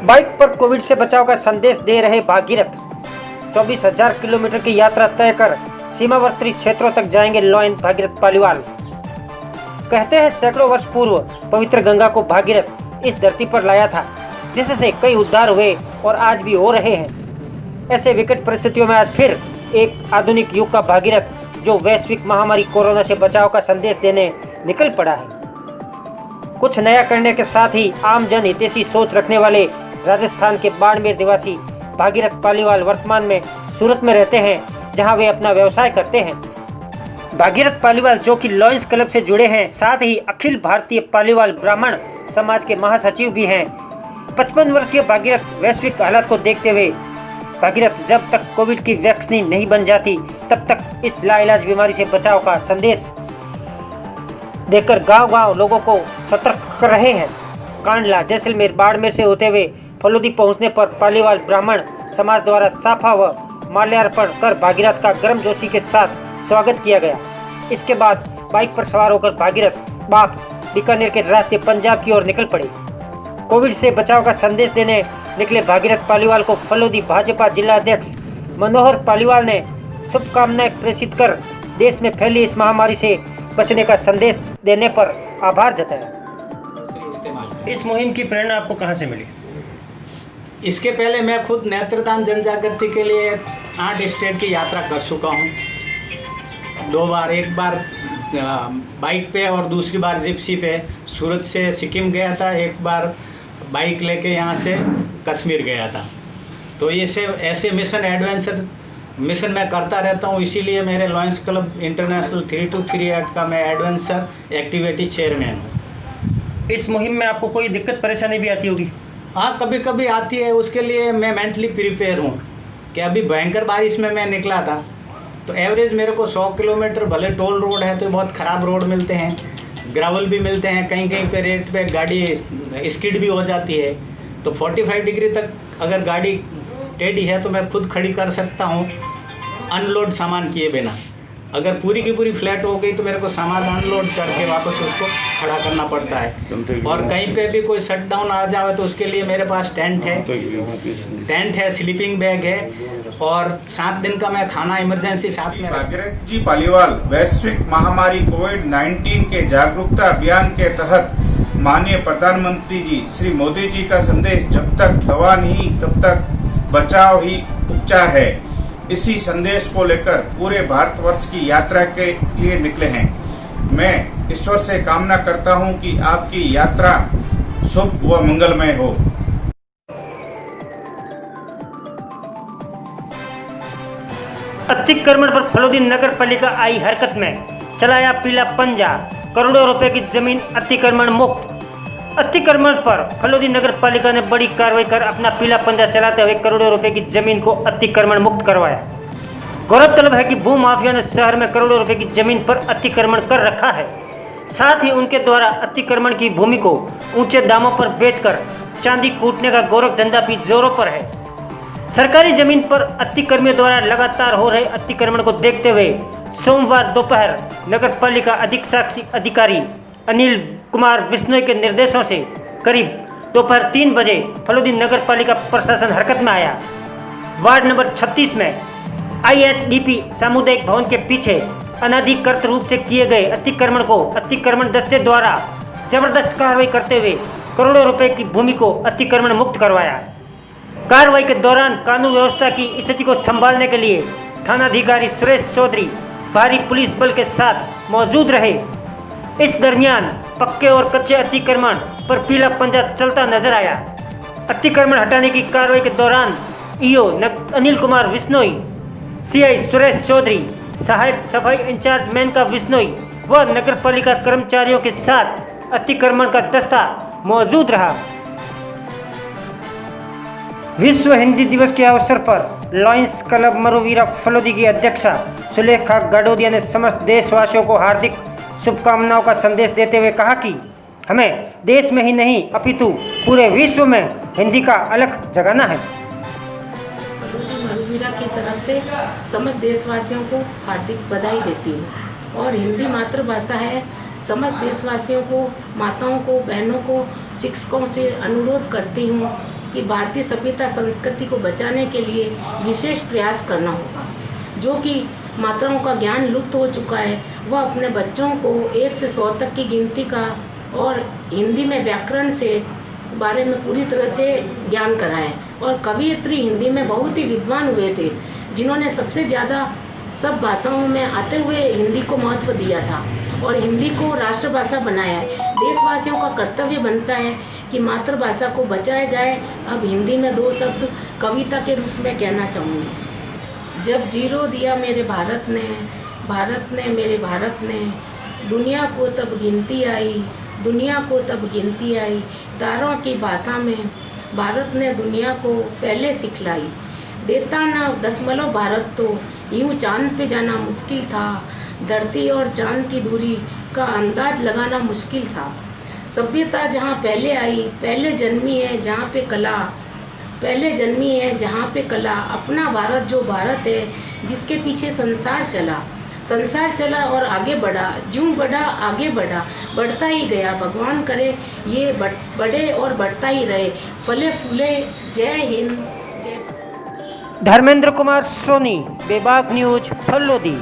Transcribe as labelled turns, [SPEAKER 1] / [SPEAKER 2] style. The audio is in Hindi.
[SPEAKER 1] बाइक पर कोविड से बचाव का संदेश दे रहे भागीरथ 24,000 किलोमीटर की यात्रा तय कर सीमावर्ती क्षेत्रों तक जाएंगे लॉयन भागीरथ पालीवाल। कहते हैं सैकड़ों वर्ष पूर्व पवित्र गंगा को भागीरथ इस धरती पर लाया था, जिससे कई उद्धार हुए और आज भी हो रहे हैं। ऐसे विकट परिस्थितियों में आज फिर एक आधुनिक युग का भागीरथ जो वैश्विक महामारी कोरोना से बचाव का संदेश देने निकल पड़ा है। कुछ नया करने के साथ ही आम जन हितैषी सोच रखने वाले राजस्थान के बाड़मेर निवासी भागीरथ पालीवाल वर्तमान में सूरत में रहते हैं, जहां वे अपना व्यवसाय करते हैं। भागीरथ पालीवाल जो कि लॉयंस क्लब से जुड़े हैं, साथ ही अखिल भारतीय पालीवाल ब्राह्मण समाज के महासचिव भी हैं। 55 वर्षीय भागीरथ वैश्विक हालात को देखते हुए भागीरथ जब तक कोविड की वैक्सीन नहीं बन जाती तब तक इस लाइलाज बीमारी से बचाव का संदेश देकर गांव-गांव लोगों को सतर्क कर रहे हैं। कांडला, जैसलमेर, बाड़मेर से होते हुए फलोदी पहुंचने पर पालीवाल ब्राह्मण समाज द्वारा साफा व माल्यार्पण कर भागीरथ का गर्मजोशी के साथ स्वागत किया गया। इसके बाद बाइक पर सवार होकर भागीरथ बाप बीकानेर के रास्ते पंजाब की ओर निकल पड़े। कोविड से बचाव का संदेश देने निकले भागीरथ पालीवाल को फलोदी भाजपा जिला अध्यक्ष मनोहर पालीवाल ने शुभकामनाएं प्रेषित कर देश में फैली इस महामारी से बचने का संदेश देने पर आभार जताया। इस मुहिम की प्रेरणा आपको कहां से मिली?
[SPEAKER 2] इसके पहले मैं खुद नेत्रदान जन जागृति के लिए 8 स्टेट की यात्रा कर चुका हूँ 2 बार। एक बार बाइक पे और दूसरी बार जिप्सी पे सूरत से सिक्किम गया था। एक बार बाइक लेके यहाँ से कश्मीर गया था। तो ये से ऐसे मिशन एडवेंचर मिशन मैं करता रहता हूँ, इसीलिए मेरे लॉयंस क्लब इंटरनेशनल 3238 का मैं एडवेंचर एक्टिविटी चेयरमैन हूँ।
[SPEAKER 1] इस मुहिम में आपको कोई दिक्कत परेशानी भी आती होगी?
[SPEAKER 2] हाँ, कभी कभी आती है। उसके लिए मैं मेंटली प्रिपेयर हूँ कि अभी भयंकर बारिश में मैं निकला था तो एवरेज मेरे को 100 किलोमीटर, भले टोल रोड है तो बहुत ख़राब रोड मिलते हैं, ग्रावल भी मिलते हैं, कहीं कहीं पे रेट पे गाड़ी स्किड भी हो जाती है। तो 45 डिग्री तक अगर गाड़ी टेढ़ी है तो मैं खुद खड़ी कर सकता हूँ अनलोड सामान किए बिना। अगर पूरी की पूरी फ्लैट हो गई तो मेरे को सामान अनलोड करके वापस उसको खड़ा करना पड़ता है। और कहीं पे भी कोई शट डाउन आ जाए तो उसके लिए मेरे पास टेंट है, स्लीपिंग बैग है और 7 दिन का मैं खाना इमरजेंसी साथ में।
[SPEAKER 3] भागीरथ जी पालीवाल वैश्विक महामारी कोविड-19 के जागरूकता अभियान के तहत माननीय प्रधानमंत्री जी श्री मोदी जी का संदेश जब तक दवा नहीं तब तक बचाव ही उपचार है, इसी संदेश को लेकर पूरे भारतवर्ष की यात्रा के लिए निकले हैं। मैं ईश्वर से कामना करता हूं कि आपकी यात्रा शुभ व मंगलमय हो।
[SPEAKER 1] अतिक्रमण पर फलोदी नगर पालिका आई हरकत में, चलाया पीला पंजा, करोड़ों रुपए की जमीन अतिक्रमण मुक्त। अतिक्रमण पर फलोदी नगर पालिका ने बड़ी कार्रवाई कर अपना पीला पंजा चलाते हुए करोड़ों रुपए की जमीन को अतिक्रमण मुक्त करवाया। गौरतलब है कि भू माफिया ने शहर में करोड़ों रुपए की जमीन पर अतिक्रमण कर रखा है। साथ ही उनके द्वारा अतिक्रमण की भूमि को ऊंचे दामों पर बेचकर चांदी कूटने का गोरख धंधा भी जोरों पर है। सरकारी जमीन पर अतिक्रमियों द्वारा लगातार हो रहे अतिक्रमण को देखते हुए सोमवार दोपहर नगर पालिका अधीक्षक अधिकारी अनिल कुमार बिश्नोई के निर्देशों से करीब दोपहर 3 बजे फलोदी नगर पालिका प्रशासन हरकत में आया। वार्ड नंबर 36 में IHDP सामुदायिक भवन के पीछे अनाधिकृत रूप से किए गए अतिक्रमण को अतिक्रमण दस्ते द्वारा जबरदस्त कार्रवाई करते हुए करोड़ों रुपए की भूमि को अतिक्रमण मुक्त करवाया। कार्रवाई के दौरान कानून व्यवस्था की स्थिति को संभालने के लिए थानाधिकारी सुरेश चौधरी भारी पुलिस बल के साथ मौजूद रहे। इस दरमियान पक्के और कच्चे अतिक्रमण पर पीला पंजा चलता नजर आया। अतिक्रमण हटाने की कार्रवाई के दौरान ईओ अनिल कुमार बिश्नोई, CI सुरेश चौधरी, सहायक सफाई इंचार्ज मेनका बिश्नोई व नगर पालिका कर्मचारियों के साथ अतिक्रमण का दस्ता मौजूद रहा। विश्व हिंदी दिवस के अवसर पर लॉयंस क्लब मरुवीरा फलोदी की अध्यक्षा सुलेखा गाडोदिया ने समस्त देशवासियों को हार्दिक शुभकामनाओं का संदेश देते हुए कहा कि हमें देश में ही नहीं अपितु पूरे विश्व में हिंदी का अलख जगाना है।
[SPEAKER 4] मरुवीरा की तरफ से समस्त देशवासियों को हार्दिक बधाई देती हूँ। और हिंदी मातृभाषा है, समस्त देशवासियों को, माताओं को, बहनों को, शिक्षकों से अनुरोध करती हूँ कि भारतीय सभ्यता संस्कृति को बचाने के लिए विशेष प्रयास करना होगा। जो कि मात्राओं का ज्ञान लुप्त हो चुका है, वह अपने बच्चों को 1 से 100 तक की गिनती का और हिंदी में व्याकरण से बारे में पूरी तरह से ज्ञान कराएं। और कवयित्री हिंदी में बहुत ही विद्वान हुए थे, जिन्होंने सबसे ज़्यादा सब भाषाओं में आते हुए हिंदी को महत्व दिया था और हिंदी को राष्ट्रभाषा बनाया है। देशवासियों का कर्तव्य बनता है कि मातृभाषा को बचाया जाए। अब हिंदी में 2 शब्द कविता के रूप में कहना चाहूँगी। जब जीरो दिया मेरे भारत ने मेरे भारत ने, दुनिया को तब गिनती आई, दुनिया को तब गिनती आई, तारों की भाषा में भारत ने दुनिया को पहले सिखलाई। देता ना दशमलव भारत तो यूं चांद पे जाना मुश्किल था, धरती और चांद की दूरी का अंदाज लगाना मुश्किल था। सभ्यता जहाँ पहले आई, पहले जन्मी है जहाँ पे कला, पहले जन्मी है जहाँ पे कला, अपना भारत जो भारत है जिसके पीछे संसार चला और आगे बढ़ा, यूं बढ़ा आगे बढ़ा, बढ़ता ही गया। भगवान करे ये बढ़े और बढ़ता ही रहे, फले फूले। जय हिंद।
[SPEAKER 1] धर्मेंद्र कुमार सोनी, बेबाक न्यूज, फल्लोदी।